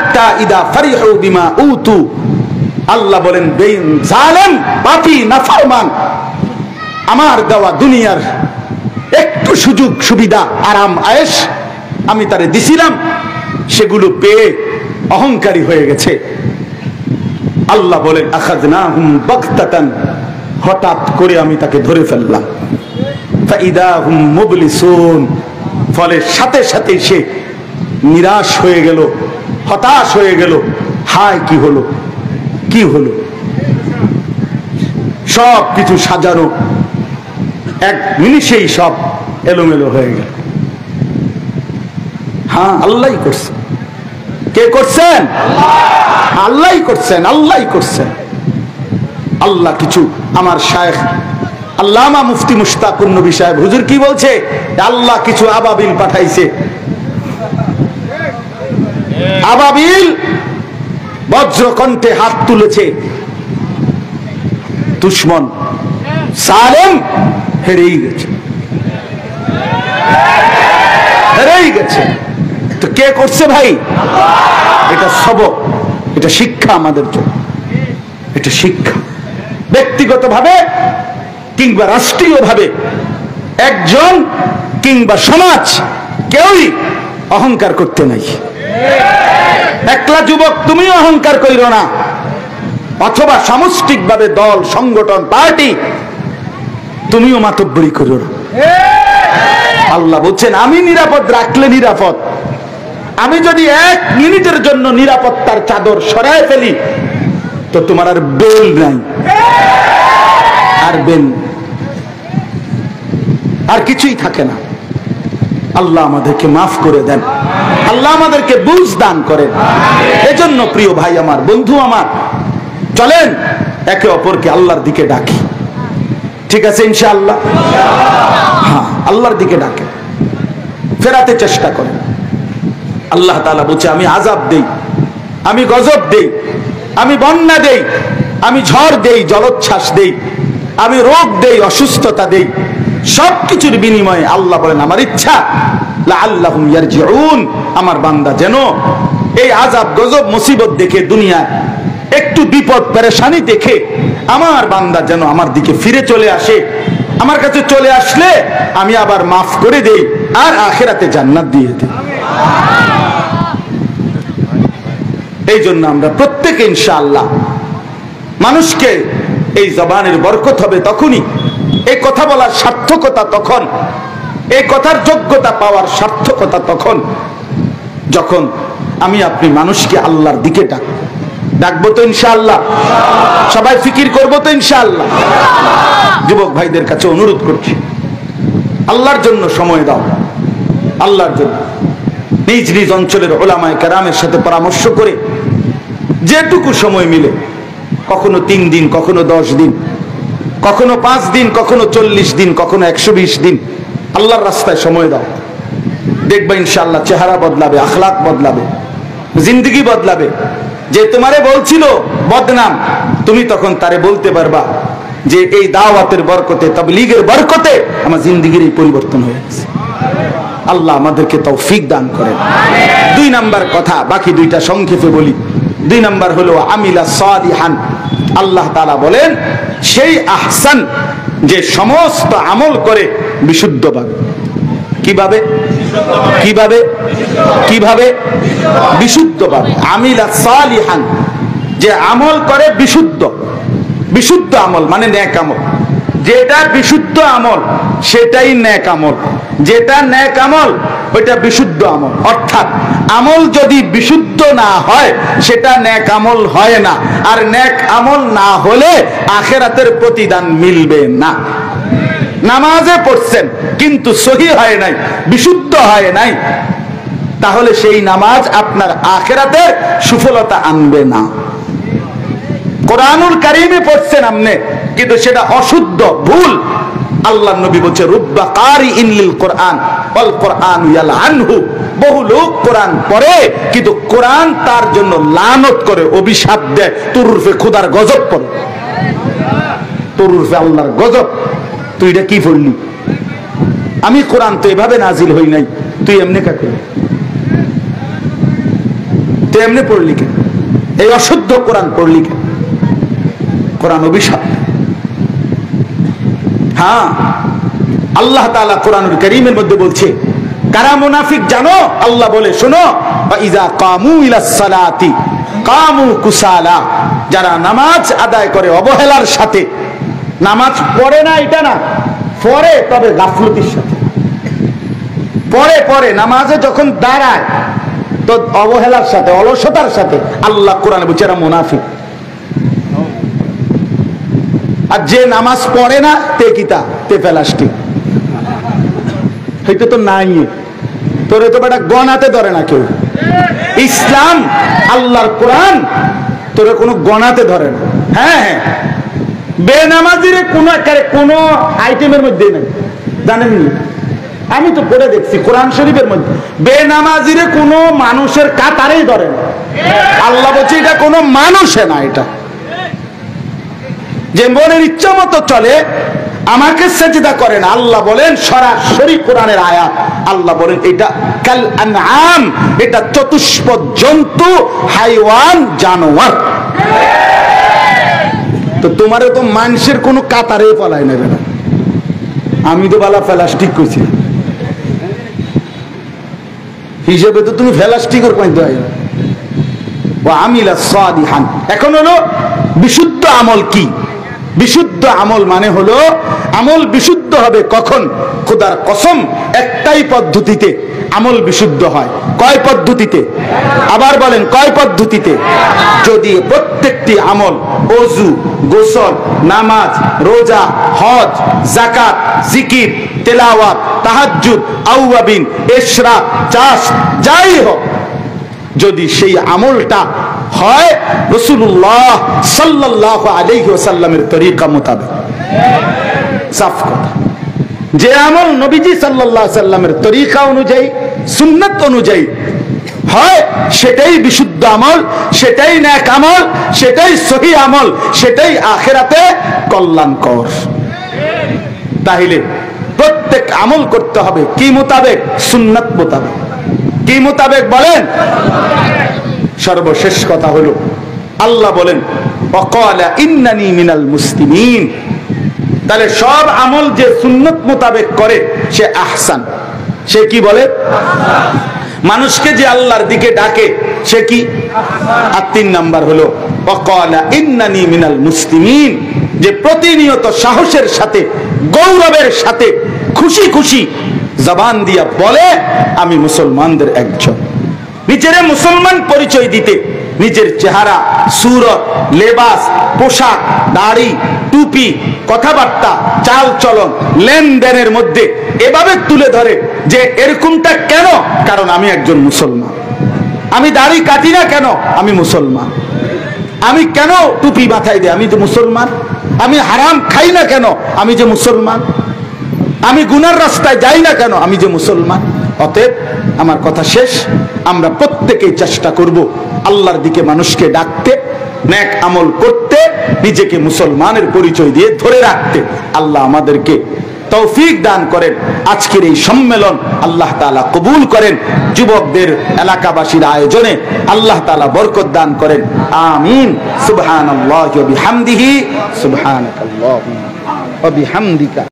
হাত্তা ইদা ফারিহু বিমা উতু, আল্লাহ বলেন জালেম পাপী নাফরমান আমার দেওয়া দুনিয়ার একটু সুযোগ সুবিধা আরাম আয়েশ আমি তারে দিছিলাম, সেগুলো পেয়ে অহংকারী হয়ে গেছে। আল্লাহ বলেন আখাযনাহুম বাগতাতান, হঠাৎ করে আমি তাকে ধরে ফেললাম। ফাইদা হুম মুবলিসুন, ফলে সাথে সাথে সে নিরাশ হয়ে গেল, হতাশ হয়ে গেল। হায় কি হলো, কি হলো? সব কিছু সাজানো এক মিনিটেই সব এলোমেলো হয়ে গেল। হ্যাঁ, আল্লাহই করছেন। কে করছেন? আল্লাহই করছেন, আল্লাহই করছেন। আল্লাহ কিছু, আমার শায়েখ আল্লামা মুফতি মুশতাকুর নবী সাহেব হুজুর কি বলছে, আল্লাহ কিছু আবাবিল পাঠাইছে। আবাবিল বজ্রকণ্ঠে হাত তুলেছে, দুশমন সালেম হেরেই গেছে, হেরেই গেছে। তো কে করছে ভাই? এটা সবক, এটা শিক্ষা আমাদের জন্য, এটা শিক্ষা। ব্যক্তিগতভাবে কিংবা রাষ্ট্রীয়ভাবে একজন কিংবা সমাজ কেউই অহংকার করতে নাই। একলা যুবক তুমি অহংকার কইরো না, অথবা সামষ্টিকভাবে দল সংগঠন পার্টি তুমিও মাতব্বরি করো না। আল্লাহ বলছেন আমি নিরাপদ রাখলে নিরাপদ, আমি যদি এক মিনিটের জন্য নিরাপত্তার চাদর সরায় ফেলি তো তোমার আর বেল নাই, আর বেল আর কিছুই থাকে না। আল্লাহ আমাদেরকে মাফ করে দেন, আল্লাহ আমাদেরকে বুঝ দান করেন। এজন্য প্রিয় ভাই আমার, বন্ধু আমার, চলেন একে অপরকে আল্লাহর দিকে ডাকি। ঠিক আছে ইনশাআল্লাহ? হ্যাঁ, আল্লাহর দিকে ডাকে, ফেরাতে চেষ্টা করেন। আল্লাহ তাআলা বলছে আমি আযাব দেই, আমি গজব দেই, আমি বন্যা দেই, আমি ঝড় দেই, জলোচ্ছ্বাস দেই, আমি রোগ দেই, অসুস্থতা দেই, সবকিছুর বিনিময়ে আল্লাহ বলেন আমার ইচ্ছা লাআল্লাহুম ইয়ারজিউন, আমার বান্দা যেন এই আযাব গজব মুসিবত দেখে, দুনিয়ায় একটু বিপদ পেরেশানি দেখে আমার বান্দা যেন আমার দিকে ফিরে চলে আসে। আমার কাছে চলে আসলে আমি আবার মাফ করে দেই আর আখিরাতে জান্নাত দিয়ে দিই। এই জন্য আমরা প্রত্যেকে ইনশাআল্লাহ মানুষকে, এই জবানের বরকত হবে তখনই, এই কথা বলার সার্থকতা তখন, এই কথার যোগ্যতা পাওয়ার সার্থকতা তখন যখন আমি আপনি মানুষকে আল্লাহর দিকে ডাকবো। তো ইনশাআল্লাহ সবাই ফিকির করবো তো ইনশাআল্লাহ। যুবক ভাইদের কাছে অনুরোধ করছি, আল্লাহর জন্য সময় দাও, আল্লাহর জন্য নিজ নিজ অঞ্চলের উলামায়ে কেরামের সাথে পরামর্শ করে যেটুকু সময় মিলে, কখনো 3 দিন, কখনো 10 দিন, কখনো 5 দিন, কখনো 40 দিন, কখনো 120 দিন আল্লাহর রাস্তায় সময় দাও। দেখবা ইনশাআল্লাহ চেহারা বদলাবে, আখলাক বদলাবে, জিন্দগি বদলাবে। যে তোমারে বলছিল বদনাম, তুমি তখন তারে বলতে পারবা যে এই দাওয়াতের বরকতে, তাবলীগের বরকতে আমার জিন্দগির এই পরিবর্তন হয়ে গেছে। আল্লাহ আমাদেরকে তৌফিক দান করেন। 2 নাম্বার কথা, বাকি 2টা সংক্ষেপে বলি। 2 নাম্বার হলো আমিলা সালিহান। আল্লাহ তাআলা বলেন সেই আহসান যে সমস্ত আমল করে বিশুদ্ধভাবে। কিভাবে? কিভাবে? কিভাবে? বিশুদ্ধভাবে। আমিলা সালিহান, যে আমল করে বিশুদ্ধ। বিশুদ্ধ আমল মানে নেক আমল। যেটা বিশুদ্ধ আমল সেটাই নেক আমল, যেটা নেক আমল ওইটা বিশুদ্ধ আমল। অর্থাৎ আমল যদি বিশুদ্ধ না হয় সেটা নেক আমল হয় না, আর নেক আমল না হলে আখিরাতের প্রতিদান মিলবে না। নামাজে পড়ছেন কিন্তু সহি হয় নাই, বিশুদ্ধ হয় নাই, তাহলে সেই নামাজ আপনার আখিরাতে সুফলতা আনবে না। কোরআনুল কারীমে পড়ছেন আপনি কিন্তু সেটা অশুদ্ধ, ভুল, আল্লাহর নবী বলছে রুব্বা কারিইন লিল কোরআন ওয়াল কোরআন ইয়ালআনহু, বহু লোক কোরআন পড়ে কিন্তু কোরআন তার জন্য লানত করে, অভিশাপ দেয়, তোর রূপে খোদার গজব পড়ে, তোর রূপে আল্লাহর গজব। তুই এটা কি পড়লি? আমি কোরআন তো এভাবে নাজিল হই নাই, তুই এমনি কা করলি? তো এমনি পড়লি কেন? এই অশুদ্ধ কোরআন পড়লি কেন? কোরআন অভিশাপ। হ্যাঁ, আল্লাহ তাআলা কোরআনুল কারীমের মধ্যে বলছে কারা মুনাফিক জানো? আল্লাহ বলে শোনো, ইযা কামু ইলাস সালাতি কামু কুসালা, যারা নামাজ আদায় করে অবহেলার সাথে, নামাজ পড়ে না এটা না, পড়ে তবে গাফলতির সাথে, পড়ে নামাজে যখন দাঁড়ায় তো অবহেলার সাথে, অলসতার সাথে। আল্লাহ কোরআনে বলছে এরা মুনাফিক। আর যে নামাজ পড়ে না তে কিতা, তে প্লাস্টিক, এটা তো নাই, তোরে তো বেটা গনাতে ধরে না কেউ। ইসলাম আল্লাহর কোরআন তোরে কোনো গনাতে ধরে না। হ্যাঁ, বেনামাজিরে কোনো আইটেমের মধ্যে নেই, জানেননি? আমি তো পড়ে দেখছি কোরআন শরীফের মধ্যে বেনামাজিরে কোনো মানুষের কাতারেই ধরে না। আল্লাহ বলছে এটা কোনো মানুষে না, এটা যে মনের ইচ্ছা মতো চলে, আমাকে সেজদা করে না। আল্লাহ বলেন সরাসরি কোরআনের আয়াত, আল্লাহ বলেন এটা কাল আনআম, এটা চতুষ্পদ জন্তু, হাইওয়ান, জানোয়ার। তো তোমারে তো মানুষের কোনো কাতারে পালায় নেবে না। আমি তো বালা প্লাস্টিক কইছি হিসেবে, তো তুমি প্লাস্টিকের কইতে হয়। ওয়া আমিলা সালিহান। এখন হলো বিশুদ্ধ আমল কি? বিশুদ্ধ আমল মানে হলো আমল বিশুদ্ধ হবে কখন? খোদার কসম, একটাই পদ্ধতিতে আমল বিশুদ্ধ হয়। কয় পদ্ধতিতে? আবার বলেন, কয় পদ্ধতিতে? যদি প্রত্যেকটি আমল, ওযু, গোসল, নামাজ, রোজা, হজ, যাকাত, জিকির, তেলাওয়াত, তাহাজ্জুদ, আওয়াবিন, ইশরাক, চাষ, যাই হোক, যদি সেই আমলটা হয় রাসূলুল্লাহ সাল্লাল্লাহু আলাইহি ওয়াসাল্লামের তরিকা মোতাবেক, সাফ কথা, যে আমল নবীজি সাল্লাল্লাহু আলাইহি ওয়াসাল্লামের তরিকা অনুযায়ী, সুন্নাত অনুযায়ী হয়, সেটাই বিশুদ্ধ আমল, সেটাই নেক আমল, সেটাই সহিহ আমল, সেটাই আখিরাতে কল্যাণকর। তাহলে প্রত্যেক আমল করতে হবে কি মোতাবেক? সুন্নাত মোতাবেক। কি মোতাবেক বলেন? সর্বশেষ কথা হলো আল্লাহ বলেন ওয়াকালা ইন্নানি মিনাল মুসলিমিন। তাহলে সব আমল যে সুন্নাত মোতাবেক করে সে আহসান, সে কি বলে? মানুষকে যে আল্লাহর দিকে ডাকে সে কি? আর 3 নাম্বার হলো ওয়াকালা ইন্নানি মিনাল মুসলিমিন, যে প্রতিনিয়ত সাহসের সাথে, গৌরবের সাথে, খুশি খুশি জবান দিয়া বলে আমি মুসলমানদের একজন। নিজের মুসলমান পরিচয় দিতে নিজের চেহারা, সুরত, লেবাস, পোশাক, দাড়ি, টুপি, কথাবার্তা, চাল চলন, লেনদেনের মধ্যে এভাবে তুলে ধরে যে এরকমটা কেন? কারণ আমি একজন মুসলমান। আমি দাড়ি কাটি না কেন? আমি মুসলমান। আমি কেন টুপি মাথায় দিই? আমি তো মুসলমান। আমি হারাম খাই না কেন? আমি যে মুসলমান। আমি গুনার রাস্তায় যাই না কেন? আমি যে মুসলমান। অতএব আমার কথা শেষ, আমরা প্রত্যেকেই চেষ্টা করব আল্লাহর দিকে মানুষকে ডাকতে, নেক আমল করতে, নিজেকে মুসলমানের পরিচয় দিয়ে ধরে রাখতে। আল্লাহ আমাদেরকে তৌফিক দান করেন। আজকের এই সম্মেলন আল্লাহ তাআলা কবুল করেন। যুবকদের, এলাকাবাসীর আয়োজনে আল্লাহ তাআলা বরকত দান করেন। আমিন। সুবহানাল্লাহি ওয়া বিহামদিহি, সুবহানাকাল্লাহুম্মা ওয়া বিহামদিকা।